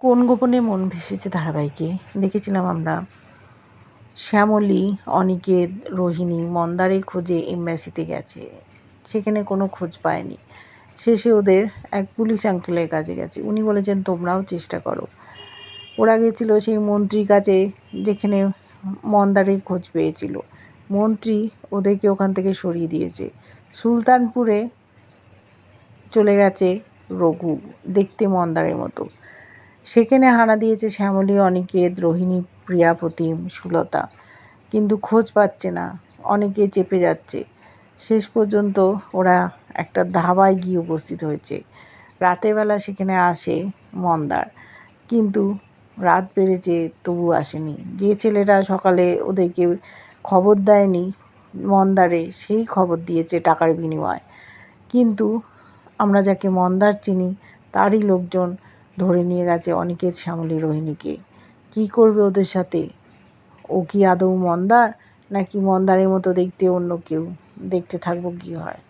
কোন গোপনে মন ভেসেছে ধারাবাহিকে দেখেছিলাম আমরা শ্যামলী, অনিকেত, রোহিণী মন্দারে খোঁজে এমব্যাসিতে গেছে, সেখানে কোনো খোঁজ পায়নি। শেষে ওদের এক পুলিশ আঙ্কেলের কাছে গেছে, উনি বলেছেন তোমরাও চেষ্টা করো। ওরা গেছিলো সেই মন্ত্রীর কাছে যেখানে মন্দারে খোঁজ পেয়েছিল। মন্ত্রী ওদেরকে ওখান থেকে সরিয়ে দিয়েছে। সুলতানপুরে চলে গেছে রঘু, দেখতে মন্দারের মতো। সেখানে হানা দিয়েছে শ্যামলী, অনিকেত, রোহিণী, প্রিয়া, প্রতিম, সুলতা, কিন্তু খোঁজ পাচ্ছে না। অনেকে চেপে যাচ্ছে। শেষ পর্যন্ত ওরা একটা ধাবায় গিয়ে উপস্থিত হয়েছে। রাতের বেলা সেখানে আসে মন্দার, কিন্তু রাত বেড়েছে তবু আসেনি। যে ছেলেটা সকালে ওদেরকে খবর দেয়নি মন্দারে, সেই খবর দিয়েছে টাকার বিনিময়ে। কিন্তু আমরা যাকে মন্দার চিনি তারই লোকজন ধরে নিয়ে গেছে অনিকেত, শ্যামলী, রোহিণীকে। কী করবে ওদের সাথে? ও কি আদৌ মন্দার, নাকি মন্দারের মতো দেখতে অন্য কেউ? দেখতে থাকবো কী হয়।